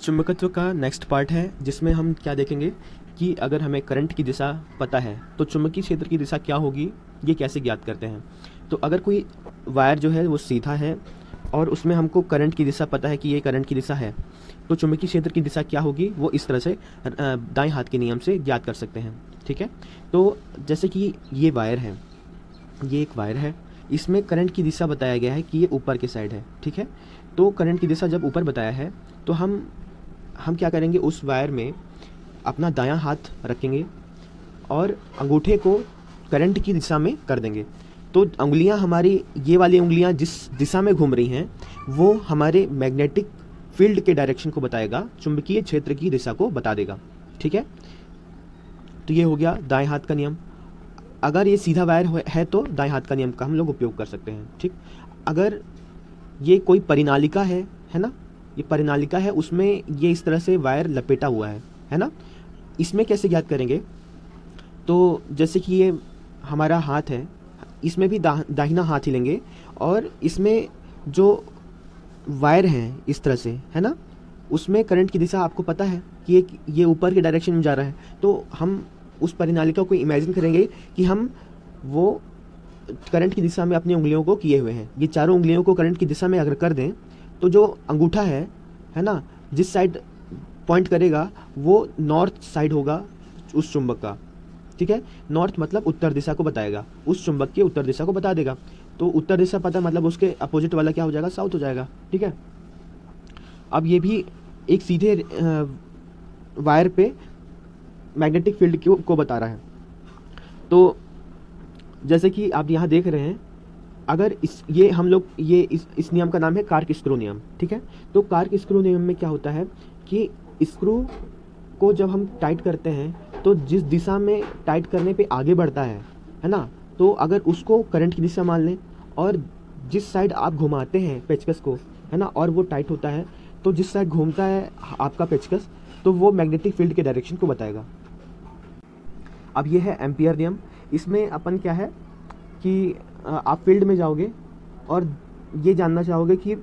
चुंबकत्व का next part है जिसमें हम क्या देखेंगे कि अगर हमें करंट की दिशा पता है तो चुंबकीय क्षेत्र की दिशा क्या होगी, ये कैसे ज्ञात करते हैं। तो अगर कोई वायर जो है वो सीधा है और उसमें हमको करंट की दिशा पता है कि ये करंट की दिशा है, तो चुंबकीय क्षेत्र की दिशा क्या होगी वो इस तरह से दाएं हाथ के नियम से ज्ञात कर सकते हैं। ठीक है, तो जैसे कि ये वायर है, ये एक वायर है, इसमें करंट की दिशा बताया गया है कि ये ऊपर की साइड है। ठीक है, तो करंट की दिशा जब ऊपर बताया है तो हम क्या करेंगे, उस वायर में अपना दायां हाथ रखेंगे और अंगूठे को करंट की दिशा में कर देंगे। तो उंगलियां हमारी, ये वाली उंगलियां जिस दिशा में घूम रही हैं वो हमारे मैग्नेटिक फील्ड के डायरेक्शन को बताएगा, चुंबकीय क्षेत्र की दिशा को बता देगा। ठीक है, तो ये हो गया दाएं हाथ का नियम। अगर ये सीधा वायर है तो दाएं हाथ का नियम का हम लोग उपयोग कर सकते हैं। ठीक, अगर ये कोई परिनालिका है ना, ये परिनालिका है, उसमें ये इस तरह से वायर लपेटा हुआ है ना, इसमें कैसे ज्ञात करेंगे। तो जैसे कि ये हमारा हाथ है, इसमें भी दाहिना हाथ ही लेंगे और इसमें जो वायर हैं इस तरह से है ना, उसमें करंट की दिशा आपको पता है कि ये ऊपर के डायरेक्शन में जा रहा है। तो हम उस परिनालिका को इमेजिन करेंगे कि हम वो करंट की दिशा में अपनी उंगलियों को किए हुए हैं। ये चारों उंगलियों को करंट की दिशा में अगर कर दें तो जो अंगूठा है ना, जिस साइड पॉइंट करेगा वो नॉर्थ साइड होगा उस चुंबक का। ठीक है, नॉर्थ मतलब उत्तर दिशा को बताएगा, उस चुंबक की उत्तर दिशा को बता देगा। तो उत्तर दिशा पता मतलब उसके अपोजिट वाला क्या हो जाएगा, साउथ हो जाएगा। ठीक है, अब ये भी एक सीधे वायर पे मैग्नेटिक फील्ड को बता रहा है। तो जैसे कि आप यहाँ देख रहे हैं, अगर ये हम लोग इस नियम का नाम है कार्क स्क्रू नियम। ठीक है, तो कार्क स्क्रू नियम में क्या होता है कि स्क्रू को जब हम टाइट करते हैं तो जिस दिशा में टाइट करने पे आगे बढ़ता है ना, तो अगर उसको करंट की दिशा मान लें और जिस साइड आप घुमाते हैं पेचकस को है ना, और वो टाइट होता है, तो जिस साइड घूमता है आपका पेचकस तो वो मैग्नेटिक फील्ड के डायरेक्शन को बताएगा। अब ये है एम्पियर नियम। इसमें अपन क्या है कि आप फील्ड में जाओगे और ये जानना चाहोगे कि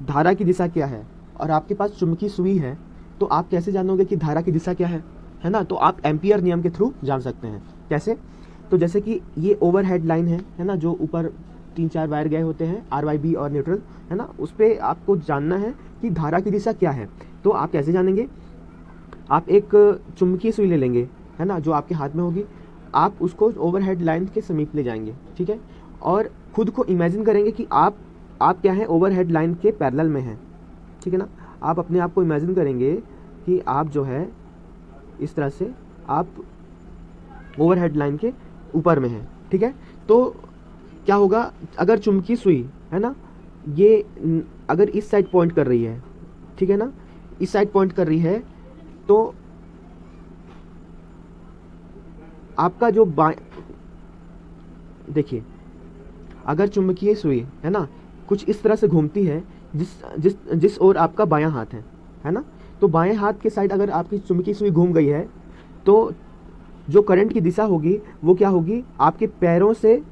धारा की दिशा क्या है, और आपके पास चुंबकीय सुई है, तो आप कैसे जानोगे कि धारा की दिशा क्या है ना। तो आप एम्पियर नियम के थ्रू जान सकते हैं। कैसे, तो जैसे कि ये ओवरहेड लाइन है ना, जो ऊपर 3-4 वायर गए होते हैं RYB और न्यूट्रल है ना, उस पर आपको जानना है कि धारा की दिशा क्या है। तो आप कैसे जानेंगे, आप एक चुंबकीय सुई ले लेंगे है ना, जो आपके हाथ में होगी, आप उसको ओवरहेड लाइन के समीप ले जाएंगे। ठीक है, और खुद को इमेजिन करेंगे कि आप क्या है, ओवरहेड लाइन के पैरेलल में हैं। ठीक है ना, आप अपने आप को इमेजिन करेंगे कि आप जो है इस तरह से आप ओवरहेड लाइन के ऊपर में हैं। ठीक है, तो क्या होगा, अगर चुंबकीय सुई है ना, ये अगर इस साइड पॉइंट कर रही है, ठीक है ना, इस साइड पॉइंट कर रही है, तो आपका जो देखिए, अगर चुंबकीय सुई है ना कुछ इस तरह से घूमती है जिस ओर आपका बायां हाथ है ना, तो बाएं हाथ के साइड अगर आपकी चुंबकीय सुई घूम गई है तो जो करंट की दिशा होगी वो क्या होगी, आपके पैरों से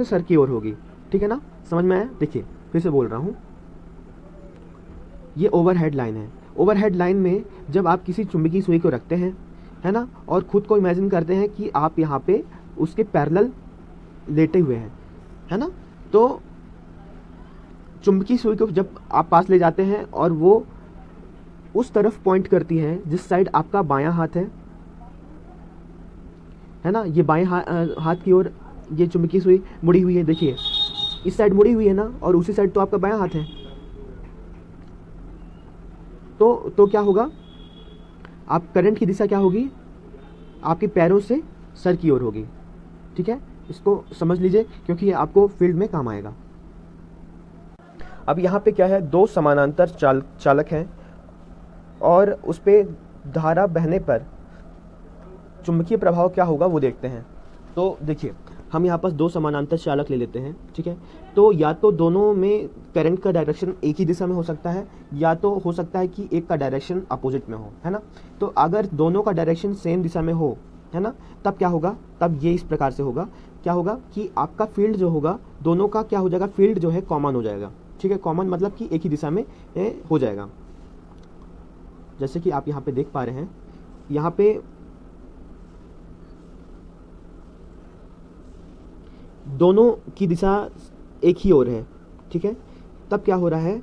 सर की ओर होगी। ठीक है ना, समझ में आया। देखिए फिर से बोल रहा हूँ, ये ओवरहेड लाइन है। ओवरहेड लाइन में जब आप किसी चुंबकीय सुई को रखते हैं है ना, और खुद को इमेजिन करते हैं कि आप यहाँ पे उसके पैरेलल लेटे हुए हैं है ना, तो चुंबकीय सुई को जब आप पास ले जाते हैं और वो उस तरफ पॉइंट करती है जिस साइड आपका बायां हाथ है ना, ये बाएं हाथ की ओर ये चुंबकीय सुई मुड़ी हुई है। देखिए इस साइड मुड़ी हुई है ना, और उसी साइड तो आपका बायां हाथ है। तो क्या होगा, आप करंट की दिशा क्या होगी, आपके पैरों से सर की ओर होगी। ठीक है, इसको समझ लीजिए क्योंकि ये आपको फील्ड में काम आएगा। अब यहाँ पे क्या है, दो समानांतर चालक हैं और उस पे धारा बहने पर चुंबकीय प्रभाव क्या होगा वो देखते हैं। तो देखिए हम यहाँ पास दो समानांतर चालक ले लेते हैं। ठीक है, तो या तो दोनों में करंट का डायरेक्शन एक ही दिशा में हो सकता है, या तो हो सकता है कि एक का डायरेक्शन अपोजिट में हो है ना। तो अगर दोनों का डायरेक्शन सेम दिशा में हो है ना, तब क्या होगा, तब ये इस प्रकार से होगा, क्या होगा कि आपका फील्ड जो होगा दोनों का क्या हो जाएगा, फील्ड जो है कॉमन हो जाएगा। ठीक है, कॉमन मतलब कि एक ही दिशा में हो जाएगा। जैसे कि आप यहाँ पे देख पा रहे हैं, यहाँ पे दोनों की दिशा एक ही ओर है, ठीक है। तब क्या हो रहा है,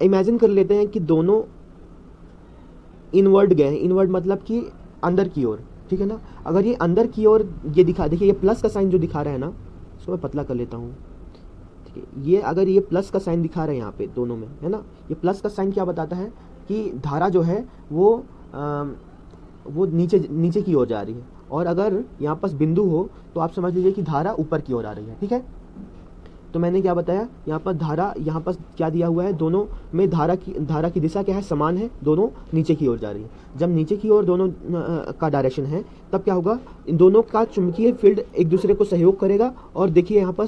इमेजिन कर लेते हैं कि दोनों इनवर्ड गए हैं, इनवर्ड मतलब कि अंदर की ओर, ठीक है ना। अगर ये अंदर की ओर ये दिखा, देखिए ये प्लस का साइन जो दिखा रहा है ना, इसको मैं पतला कर लेता हूँ, ठीक है। ये अगर ये प्लस का साइन दिखा रहा है यहाँ पे दोनों में, है ना, ये प्लस का साइन क्या बताता है कि धारा जो है वो नीचे की ओर जा रही है, और अगर यहाँ पास बिंदु हो तो आप समझ लीजिए कि धारा ऊपर की ओर आ रही है, ठीक है। तो मैंने क्या बताया, यहाँ पर धारा, यहाँ पर क्या दिया हुआ है, दोनों में धारा की दिशा क्या है, समान है, दोनों नीचे की ओर जा रही है। जब नीचे की ओर दोनों का डायरेक्शन है, तब क्या होगा, इन दोनों का चुंबकीय फील्ड एक दूसरे को सहयोग करेगा, और देखिए यहाँ पर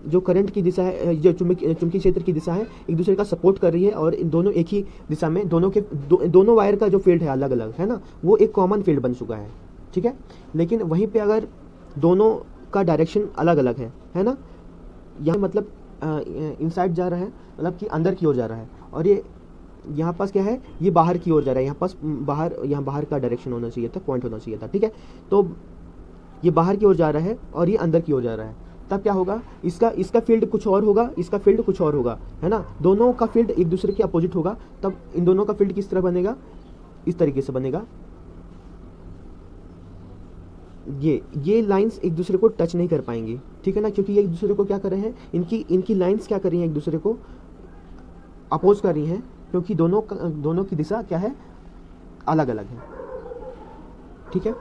जो करंट की दिशा है, जो चुंबकीय क्षेत्र की दिशा है, एक दूसरे का सपोर्ट कर रही है, और इन दोनों एक ही दिशा में, दोनों वायर का जो फील्ड है अलग अलग है ना, वो एक कॉमन फील्ड बन चुका है, ठीक है। लेकिन वहीं पे अगर दोनों का डायरेक्शन अलग अलग है ना, यहाँ मतलब इनसाइड जा रहा है, मतलब कि अंदर की ओर जा रहा है, और ये यहाँ पास क्या है, ये बाहर की ओर जा रहा है, यहाँ पास यहाँ बाहर का डायरेक्शन होना चाहिए था, पॉइंट होना चाहिए था, ठीक है। तो ये बाहर की ओर जा रहा है और ये अंदर की ओर जा रहा है, तब क्या होगा, इसका फील्ड कुछ और होगा, इसका फील्ड कुछ और होगा, है ना। दोनों का फील्ड एक दूसरे के अपोजिट होगा, तब इन दोनों का फील्ड किस तरह बनेगा, इस तरीके से बनेगा। ये लाइंस एक दूसरे को टच नहीं कर पाएंगी, ठीक है ना, क्योंकि ये एक दूसरे को क्या कर रहे हैं, इनकी लाइंस क्या कर रही हैं, एक दूसरे को अपोज कर रही हैं, क्योंकि दोनों की दिशा क्या है, अलग अलग है, ठीक है।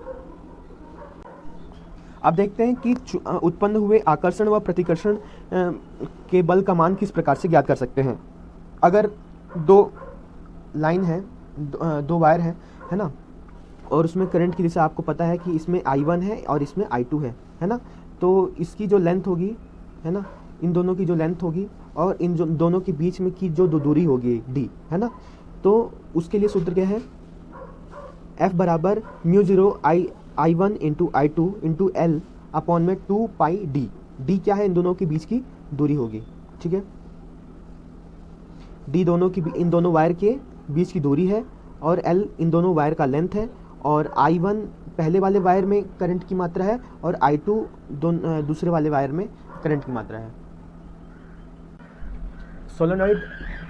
अब देखते हैं कि उत्पन्न हुए आकर्षण व प्रतिकर्षण के बल का मान किस प्रकार से ज्ञात कर सकते हैं। अगर दो लाइन है, दो वायर है ना, और उसमें करंट की दिशा आपको पता है कि इसमें I1 है और इसमें I2 है ना, तो इसकी जो लेंथ होगी, है ना, इन दोनों की जो लेंथ होगी और इन दोनों के बीच में की जो दूरी होगी d, है ना, तो उसके लिए सूत्र क्या है, F बराबर μ0 I1 into I2 into L upon में 2 पाई d। d क्या है, इन दोनों के बीच की दूरी होगी, ठीक है। d इन दोनों वायर के बीच की दूरी है, और L इन दोनों वायर का लेंथ है, और I1 पहले वाले वायर में करंट की मात्रा है, और I2 दूसरे वाले वायर में करंट की मात्रा है। सोलेनॉइड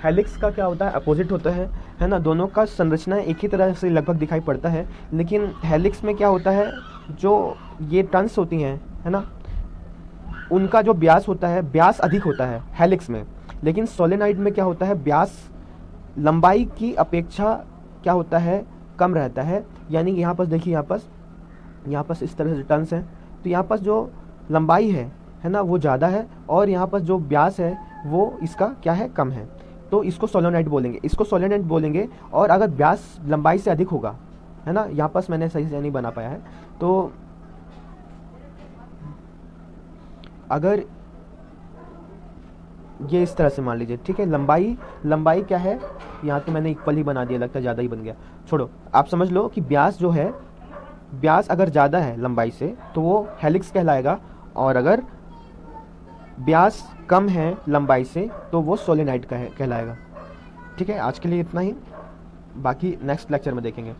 हेलिक्स का क्या होता है, अपोजिट होता है ना, दोनों का संरचना एक ही तरह से लगभग दिखाई पड़ता है, लेकिन हेलिक्स में क्या होता है, जो ये टर्न्स होती हैं, है ना, उनका जो व्यास होता है, व्यास अधिक होता है हेलिक्स में, लेकिन सोलेनॉइड में क्या होता है, व्यास लंबाई की अपेक्षा क्या होता है, कम रहता है। यानी यहाँ पर देखिए, यहाँ पर इस तरह से टर्न्स हैं, तो यहाँ पर जो लंबाई है ना, वो ज़्यादा है, और यहाँ पर जो व्यास है वो इसका क्या है, कम है, तो इसको सोलेनॉइड बोलेंगे। और अगर व्यास लंबाई से अधिक होगा, है ना, यहाँ पर मैंने सही से नहीं बना पाया है, तो अगर ये इस तरह से मान लीजिए, ठीक है, लंबाई क्या है, यहाँ तो मैंने इक्वल ही बना दिया, लगता है ज़्यादा ही बन गया, छोड़ो, आप समझ लो कि व्यास जो है, व्यास अगर ज़्यादा है लंबाई से तो वो हेलिक्स कहलाएगा, और अगर व्यास कम है लंबाई से तो वो सोलेनॉइड कहलाएगा, ठीक है। आज के लिए इतना ही, बाकी नेक्स्ट लेक्चर में देखेंगे।